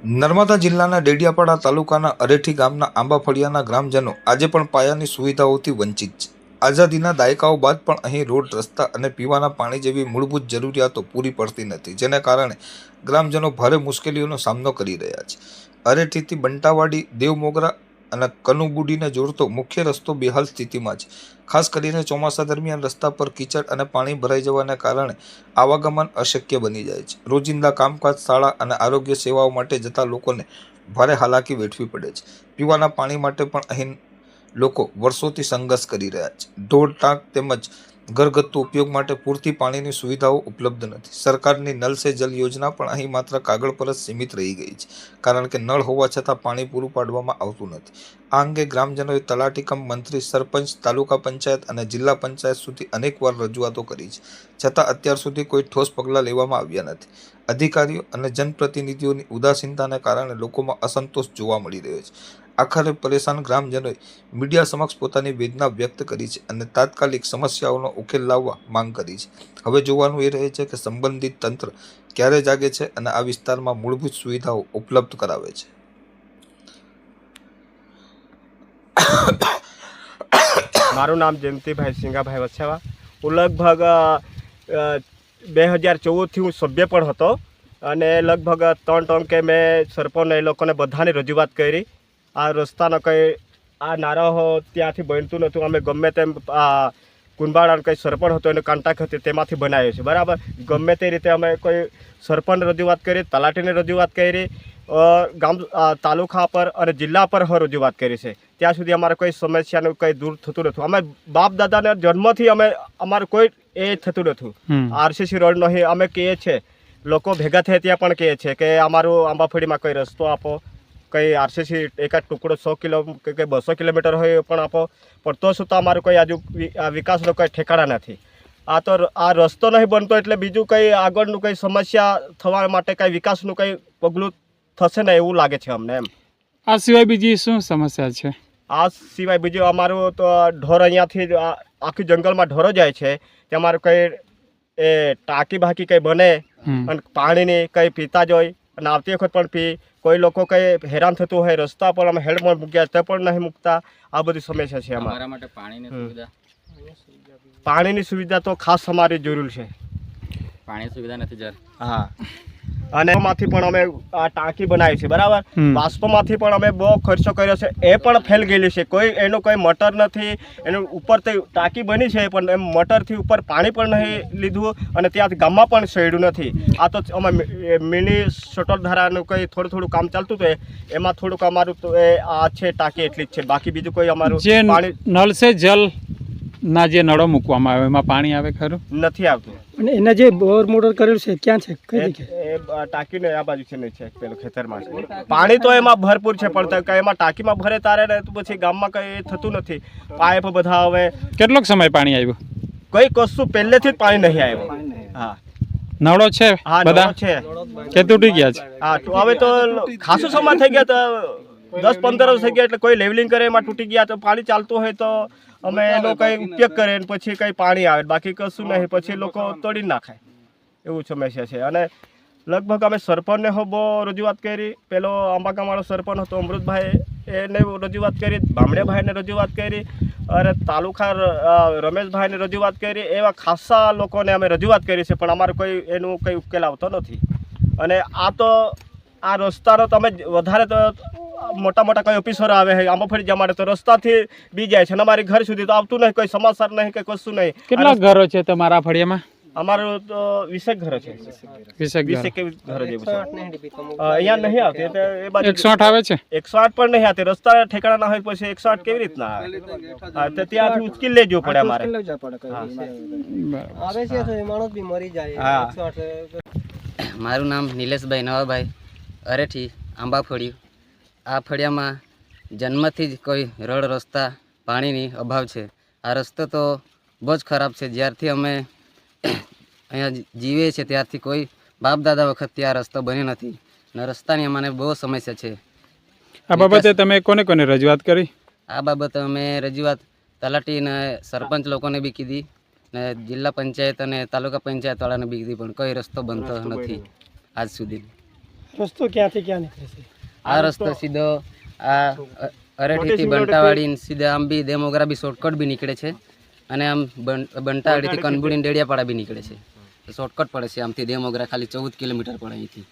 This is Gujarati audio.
નર્મદા જિલ્લાના ડેડિયાપાડા તાલુકાના અરેઠી ગામના આંબાફળિયાના ગ્રામજનો આજે પણ પાયાની સુવિધાઓથી વંચિત છે। આઝાદીના દાયકાઓ બાદ પણ અહીં રોડ, રસ્તા અને પીવાના પાણી જેવી મૂળભૂત જરૂરિયાતો પૂરી પડતી નથી, જેને કારણે ગ્રામજનો ભારે મુશ્કેલીઓનો સામનો કરી રહ્યા છે। અરેઠીથી બંટાવાડી, દેવમોગરા અને કનુબુડીને જોડતો મુખ્ય રસ્તો બેહાલ સ્થિતિમાં છે। ખાસ કરીને ચોમાસા દરમિયાન રસ્તા પર કીચડ અને પાણી ભરાઈ જવાને કારણે આવાગમન અશક્ય બની જાય છે। રોજિંદા કામકાજ, શાળા અને આરોગ્ય સેવાઓ માટે જતા લોકોને ભારે હાલાકી વેઠવી પડે છે। પીવાના પાણી માટે પણ અહીં લોકો વર્ષોથી સંઘર્ષ કરી રહ્યા છે। ઢોર, ટાંક તેમજ ઘરગથ્થુ ઉપયોગ માટે પૂરતી પાણીની સુવિધાઓ ઉપલબ્ધ નથી। સરકારની નલ સે જલ યોજના પણ અહીં માત્ર કાગળ પર જ સીમિત રહી ગઈ છે, કારણ કે નળ હોવા છતાં પાણી પૂરું પાડવામાં આવતું નથી। આ અંગે ગ્રામજનોએ તલાટી કમ મંત્રી, સરપંચ, તાલુકા પંચાયત અને જિલ્લા પંચાયત સુધી અનેકવાર રજૂઆતો કરી છે, છતાં અત્યાર સુધી કોઈ ઠોસ પગલાં લેવામાં આવ્યા નથી। અધિકારીઓ અને જનપ્રતિનિધિઓની ઉદાસીનતાને કારણે લોકોમાં અસંતોષ જોવા મળી રહ્યો છે। આખરે પરેશાન ગ્રામજનોએ મીડિયા સમક્ષ પોતાની વેદના વ્યક્ત કરી છે અને તાત્કાલિક સમસ્યાઓનો ઉકેલ લાવવા માંગ કરી છે। હવે જોવાનું એ રહે છે કે સંબંધિત તંત્ર ક્યારે જાગે છે અને આ વિસ્તારમાં મૂળભૂત સુવિધાઓ ઉપલબ્ધ કરાવે છે। મારું નામ જયંતિભાઈ સિંગાભાઈ વછેવા। હું લગભગ 2014થી હું સભ્ય પણ હતો અને લગભગ 3 ટંકે મેં સરપંચ એ લોકોને બધાની રજૂઆત કરી। આ રસ્તાનો કંઈ આ નારાઓ ત્યાંથી બનતું નહોતું। અમે ગમે તેમ કુંભાળાનો કંઈ સરપંચ હતો એનો કોન્ટ્રાક્ટ હતી તેમાંથી બનાવ્યો છે, બરાબર। ગમે તે રીતે અમે કોઈ સરપંચ રજૂઆત કરી, તલાટીને રજૂઆત કરી, ગામ તાલુકા પર અને જિલ્લા પર રજૂઆત કરી છે। ત્યાં સુધી અમારે કોઈ સમસ્યાનું કંઈ દૂર થતું નથી। અમે બાપ દાદાના જન્મથી અમારે કોઈ એ થતું નથી। આરસીસી રોડ નહીં અમે કહીએ છીએ, લોકો ભેગા થયા ત્યાં પણ કહે છે કે અમારું આંબાફળીમાં કોઈ રસ્તો આપો, કંઈ આરસીસી એકાદ ટુકડો 100 કિલો કે 200 કિલોમીટર હોય એ પણ આપો, પણ તો છતાં અમારું કોઈ આજુ વિકાસનો કોઈ ઠેકાણા નથી। આ રસ્તો નહીં બનતો એટલે બીજું કંઈ આગળનું કંઈ સમસ્યા થવા માટે કંઈ વિકાસનું કંઈ પગલું થશે ને એવું લાગે છે અમને એમ। આ સિવાય બીજી શું સમસ્યા છે? આ સિવાય બીજું અમારું તો ઢોર અહીંયાથી આખી જંગલમાં ઢોરો જાય છે, તે અમારું કંઈ એ ટાંકી બાકી કંઈ બને અને પાણીની કંઈ પીતા જ હોય અને આવતી વખત પણ પી, કોઈ લોકો કંઈ હેરાન થતું હોય, રસ્તા પર અમે હેલ્મેટ મૂક્યા તે પણ નહીં મૂકતા। આ બધી સમસ્યા છે અમારા માટે। પાણીની સુવિધા તો ખાસ અમારી જરૂર છે। પાણી સુવિધા નથી જર। હા, અને એમાંથી પણ અમે આ ટાંકી બનાવી છે, બરાબર। બાષ્પમાંથી પણ અમે બહુ ખર્ચો કર્યો છે, એ પણ ફેલ ગયેલી છે। કોઈ એનું કોઈ મટર નથી, એનું ઉપરથી ટાંકી બની છે પણ એમ મટરથી ઉપર પાણી પણ નહીં લીધું અને ત્યાંથી ગામમાં પણ સડ્યું નથી। આ તો અમે મિની શટર ધારાનું કંઈ થોડું કામ ચાલતું હતું, એમાં થોડુંક અમારું તો એ આ છે ટાંકી એટલી જ છે, બાકી બીજું કોઈ અમારું જે પાણી નળ સે જલ ના જે નળો મૂકવામાં આવે એમાં પાણી આવે ખરું? નથી આવતું। અને એના જે બોર મોટર કરેલું છે ક્યાં છે? કઈ જગ્યાએ? એ ટાંકીને આ બાજુ છે, નહીં છે પેલું ખેતરમાં છે। પાણી તો એમાં ભરપૂર છે પણ એમાં ટાંકીમાં ભરે તારે ને તો પછી ગામમાં કંઈ થતું નથી। પાઇપ બધા હવે કેટલોક સમય પાણી આવ્યું? કંઈ કશું પહેલેથી જ પાણી નહીં આવ્યું। હા, નળો છે હા બધા છે કે તૂટી ગયા છે? હા, તો હવે તો ખાસો સમય થઈ ગયા, તો 10-15 વર્ષ થઈ ગયા, એટલે કોઈ લેવલિંગ કરે એમાં તૂટી ગયા, તો પાણી ચાલતું હોય તો અમે એનો કંઈ ઉપયોગ કરીએ પછી કંઈ પાણી આવે, બાકી કશું નહીં, પછી લોકો તોડી નાખે, એવું સમસ્યા છે। અને લગભગ અમે સરપંચને બહુ રજૂઆત કરી। પેલો આંબાગામવાળો સરપંચ હતો અમૃતભાઈ, એને રજૂઆત કરી, બામણેભાઈને રજૂઆત કરી અને તાલુકા રમેશભાઈને રજૂઆત કરી। એવા ખાસા લોકોને અમે રજૂઆત કરી છે, પણ અમારે કોઈ એનું કંઈ ઉકેલ આવતો નથી। અને આ રસ્તાનો તમે વધારે તો મોટા કંઈ ઓફિસરો આવે છે આંબાફળી જવા માટે, તો રસ્તાથી બી જાય છે અને અમારી ઘર સુધી તો આવતું નહીં, કોઈ સમાચાર નહીં, કંઈ કશું નહીં। કેટલા ઘરો છે તમારા ફળિયામાં? અમારું તો 20 ઘરો છે। 20 ઘરો જેવું છે। અહીંયા નહીં આવતી, એ બાજુ 108 આવે છે? 108 પણ નહીં આવતી। રસ્તા ઠેકાણા ના હોય પછી 108 કેવી રીતના આવે? હા, તો ત્યાંથી ઉચકી લઈ જવું પડે અમારે। આવે છે તો માણસ બી મરી જાય। હા, મારું નામ નિલેશભાઈ નવાભાઈ, અરેઠી આંબાફળિયું। આ ફળિયામાં જન્મથી જ કોઈ રોડ, રસ્તા, પાણીની અભાવ છે। આ રસ્તો તો બહુ જ ખરાબ છે। જ્યારથી અમે અહીંયા જીવીએ છીએ ત્યારથી કોઈ બાપ દાદા વખતથી આ રસ્તો બન્યો નથી ને રસ્તાની અમને બહુ સમસ્યા છે। આ બાબતે તમે કોને રજૂઆત કરી? આ બાબતે અમે રજૂઆત તલાટી અને સરપંચ લોકોને બી કીધી ને જિલ્લા પંચાયત અને તાલુકા પંચાયતવાળાને બી કીધી, પણ કોઈ રસ્તો બનતો નથી આજ સુધી। રસ્તો ક્યાંથી ક્યાં નીકળે છે? આ રસ્તો સીધો આ અરેઠીથી બંટાવાડી સીધા આમ બી દેમોગરા બી શોર્ટકટ બી નીકળે છે અને આમ બંટાવાડીથી કનબુડીને ડેડિયાપાડા બી નીકળે છે. શોર્ટકટ પડે છે આમથી દેમોગરા ખાલી 14 કિલોમીટર પડે અહીંથી.